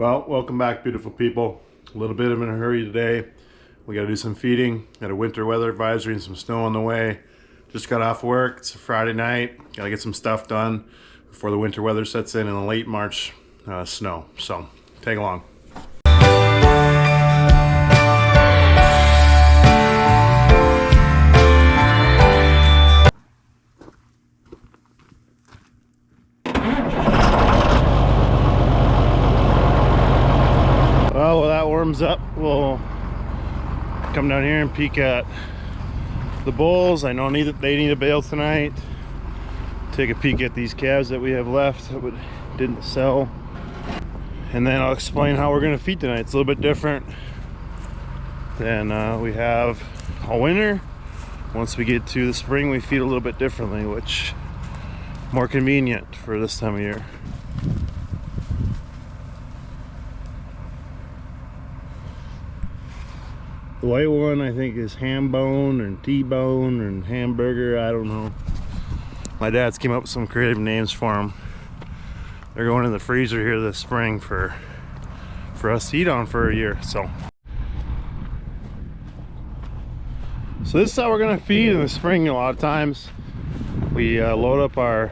Well, welcome back, beautiful people. A little bit of in a hurry today. We got to do some feeding. Got a winter weather advisory and some snow on the way. Just got off work. It's a Friday night. Got to get some stuff done before the winter weather sets in the late March snow. So, tag along. Well, that warms up, we'll come down here and peek at the bulls. I know they need a bale tonight. Take a peek at these calves that we have left that didn't sell. And then I'll explain how we're going to feed tonight. It's a little bit different than we have all winter. Once we get to the spring, we feed a little bit differently, which is more convenient for this time of year. The white one I think is ham bone and T-bone and hamburger, I don't know. My dad's came up with some creative names for them. They're going in the freezer here this spring for us to eat on for a year. So this is how we're gonna feed in the spring. A lot of times we load up our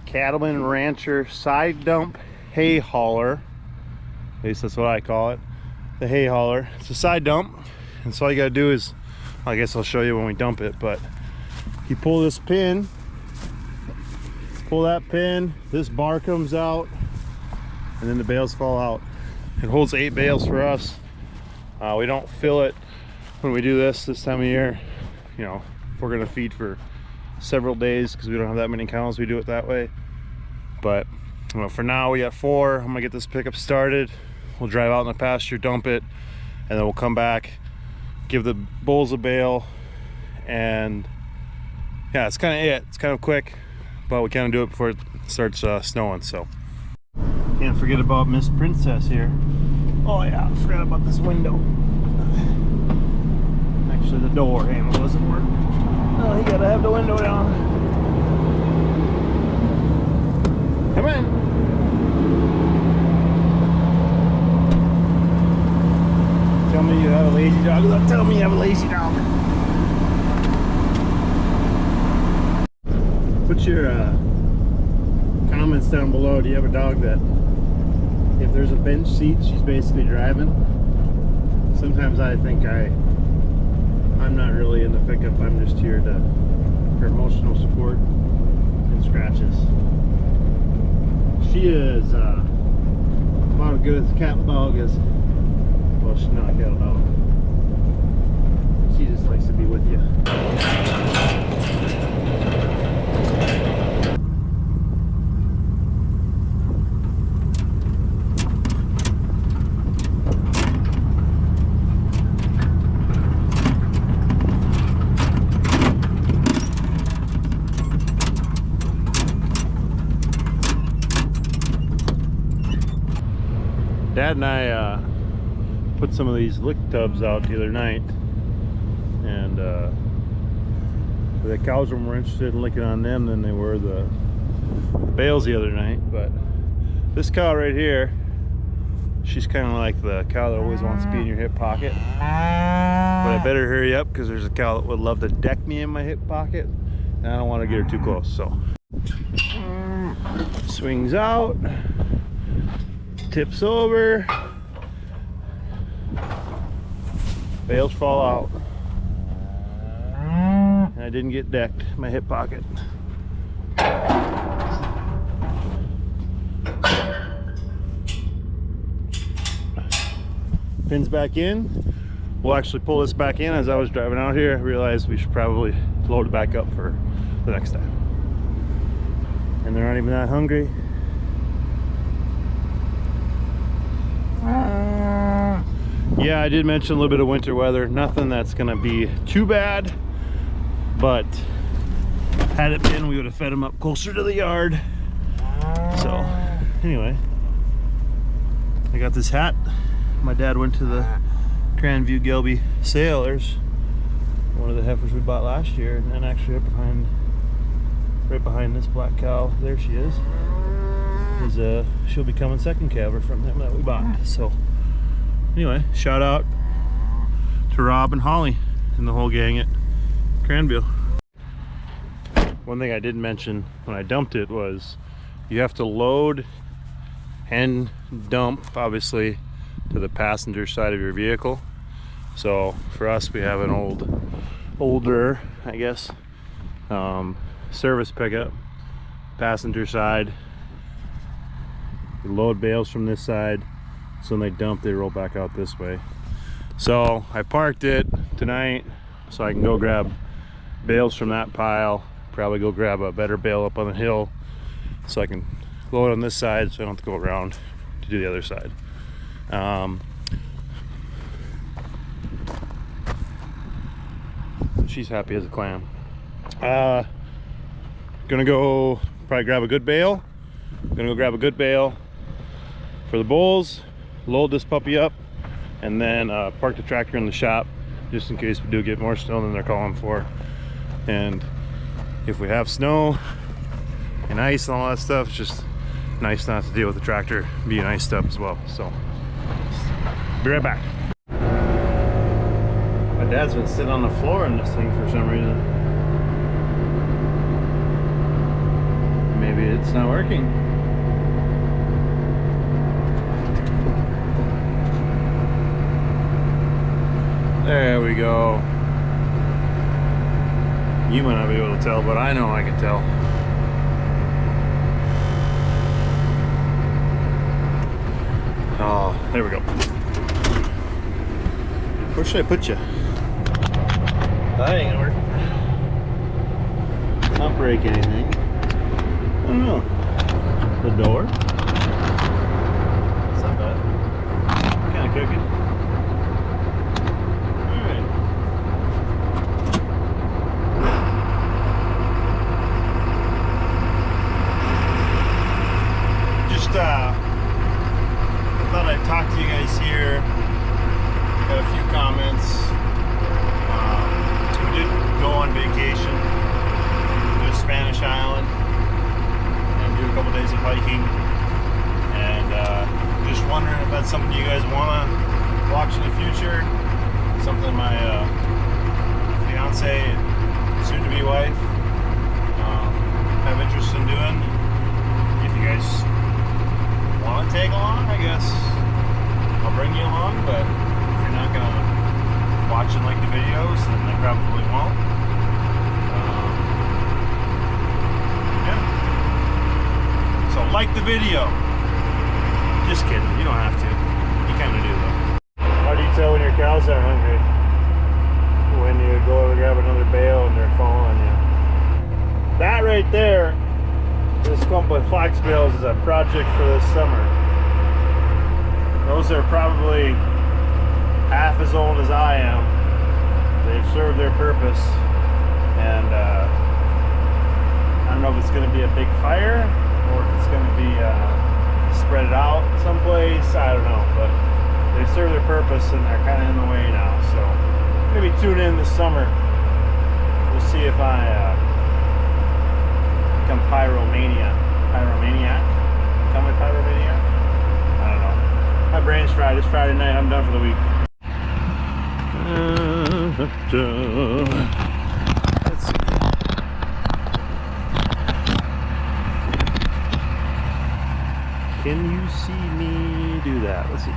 Cattleman Rancher side dump hay hauler. At least that's what I call it. The hay hauler. It's a side dump, and so all you gotta do is, I guess I'll show you when we dump it, but you pull this pin, pull that pin, this bar comes out, and then the bales fall out. It holds 8 bales for us. We don't fill it when we do this time of year. You know, if we're gonna feed for several days because we don't have that many cows, we do it that way. But you know, for now we got 4. I'm gonna get this pickup started. We'll drive out in the pasture, dump it, and then we'll come back, give the bulls a bale, and yeah, it's kind of it. It's kind of quick, but we kind of do it before it starts snowing. So can't forget about Miss Princess here. Oh yeah, I forgot about this window. Actually, the door handle doesn't work. Oh, you gotta have the window down. Come on. Tell me you have a lazy dog. Don't tell me you have a lazy dog. Put your comments down below. Do you have a dog that, if there's a bench seat, she's basically driving? Sometimes I think I'm not really in the pickup. I'm just here for emotional support and scratches. She is about as good as a cat dog as. Well, she's not a cattle dog. She just likes to be with you. Dad and I put some of these lick tubs out the other night, and the cows were more interested in licking on them than they were the bales the other night. But this cow right here, she's kind of like the cow that always wants to be in your hip pocket. But I better hurry up because there's a cow that would love to deck me in my hip pocket, and I don't want to get her too close. So swings out, tips over, bales fall out, and I didn't get decked in my hip pocket. Pins back in. We'll actually pull this back in. As I was driving out here, I realized we should probably load it back up for the next time. And they're not even that hungry. Yeah, I did mention a little bit of winter weather. Nothing that's gonna be too bad, but had it been, we would have fed them up closer to the yard. So anyway, I got this hat. My dad went to the Grandview Gelby sale. There's one of the heifers we bought last year, and then actually right behind this black cow, there she is. is she'll be coming second calver from him that we bought. So anyway, shout out to Rob and Holly and the whole gang at Cranville. One thing I didn't mention when I dumped it was you have to load and dump obviously to the passenger side of your vehicle. So for us, we have an older I guess service pickup, passenger side. You load bales from this side, so when they dump they roll back out this way. So I parked it tonight so I can go grab bales from that pile, probably go grab a better bale up on the hill so I can load on this side so I don't have to go around to do the other side. She's happy as a clam. Gonna go probably grab a good bale. Gonna go grab a good bale for the bulls, load this puppy up, and then park the tractor in the shop just in case we do get more snow than they're calling for. And if we have snow and ice and all that stuff, it's just nice not to deal with the tractor being iced up as well. So be right back. My dad's been sitting on the floor in this thing for some reason. Maybe it's not working. There we go. You might not be able to tell, but I know I can tell. Oh, there we go. Where should I put you? That ain't gonna work. Not break anything. I don't know. The door? It's not bad. Kind of cooking. Alright. Just, I thought I'd talk to you guys here. Got a few comments. We did go on vacation to a Spanish island and do a couple days of hiking, and just wondering if that's something you guys want to watch in the future. Something my fiance, soon-to-be wife, have interest in doing. If you guys want to tag along, I guess I'll bring you along, but if you're not gonna watch and like the videos, then they probably won't. Yeah. So like the video. Just kidding, you don't have to. You kind of do though. How do you tell when your cows are hungry? When you go over to grab another bale and they're following you. That right there, this clump of flax bales, is a project for this summer. Those are probably half as old as I am. They've served their purpose, and I don't know if it's going to be a big fire or if it's going to be spread it out someplace. I don't know, but they've served their purpose and they're kind of in the way now. So maybe tune in this summer. We'll see if I become pyromaniac. Become a pyromaniac. I don't know. My brain's fried. It's Friday night. I'm done for the week. Let's see. Can you see me do that? Let's see.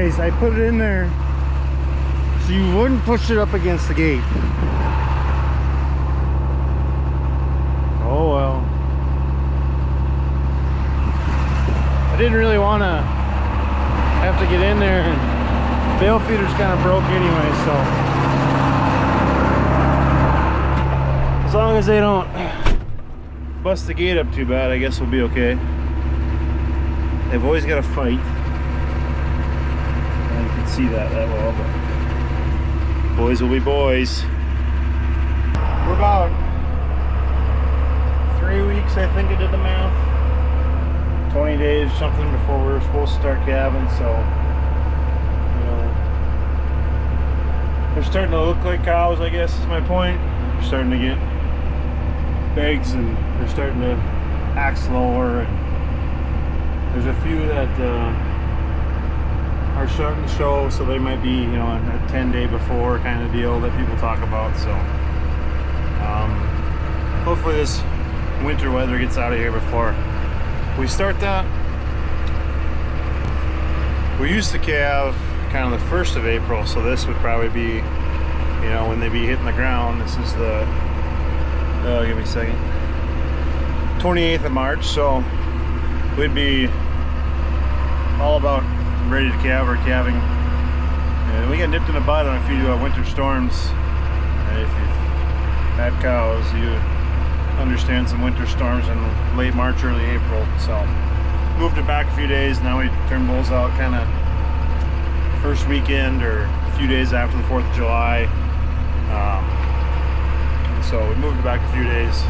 So I put it in there so you wouldn't push it up against the gate. Oh well. I didn't really want to have to get in there, and bale feeder's kind of broke anyway, so As long as they don't bust the gate up too bad, I guess we'll be okay. They've always got to fight. You can see that well, but boys will be boys. We're about 3 weeks, I think I did the math. 20 days or something before we were supposed to start calving, so you know, they're starting to look like cows, I guess is my point. They're starting to get eggs and they're starting to act slower, and there's a few that are starting to show, so they might be, you know, a 10-day before kind of deal that people talk about. So hopefully this winter weather gets out of here before we start that. We used to calve kind of the 1st of April, so this would probably be, you know, when they be hitting the ground. This is the, oh, give me a second, 28th of March, so we'd be all about ready to calve or calving. And we got nipped in the bud on a few winter storms. And if you've had cows, you understand some winter storms in late March, early April. So moved it back a few days. Now we turn bulls out kind of first weekend or a few days after the 4th of July. So we moved it back a few days.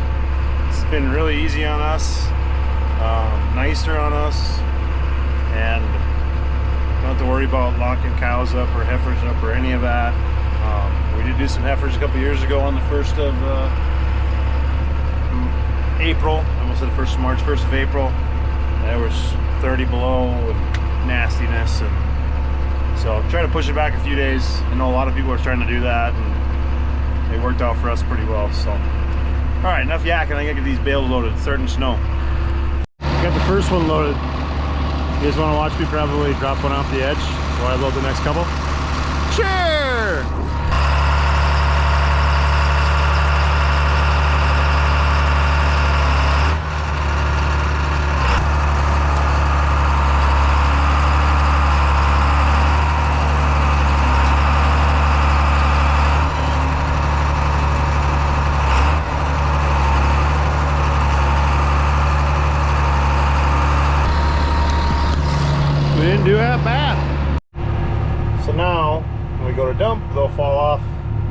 It's been really easy on us, nicer on us, and don't have to worry about locking cows up or heifers up or any of that. We did do some heifers a couple years ago on the 1st of April. I almost said the 1st of March, 1st of April. There was 30 below and nastiness, and so try to push it back a few days. I know a lot of people are trying to do that, and it worked out for us pretty well. So, all right, enough yakking. I gotta get these bales loaded. It's starting to snow. Got the first one loaded. You guys want to watch me probably drop one off the edge while I load the next couple? Sure! Do that bad. So now when we go to dump, they'll fall off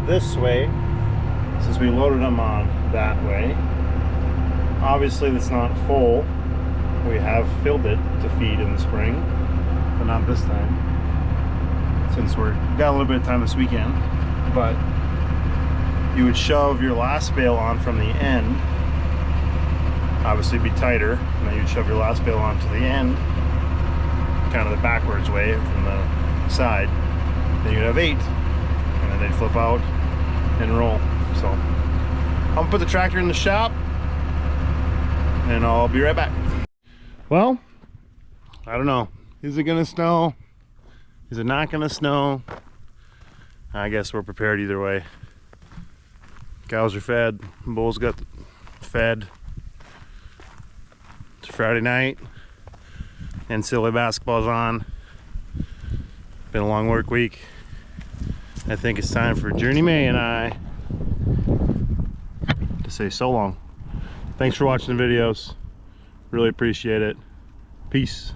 this way since we loaded them on that way. Obviously that's not full. We have filled it to feed in the spring, but not this time since we're got a little bit of time this weekend. But you would shove your last bale on from the end. Obviously it'd be tighter, and then you'd shove your last bale on to the end, kind of the backwards way from the side. Then you'd have 8, and then they'd flip out and roll. So I'm gonna put the tractor in the shop and I'll be right back. Well, I don't know, is it gonna snow, is it not gonna snow? I guess we're prepared either way. Cows are fed, bulls got fed. It's Friday night and silly basketball's on. Been a long work week. I think it's time for Journey May and I to say so long. Thanks for watching the videos. Really appreciate it. Peace.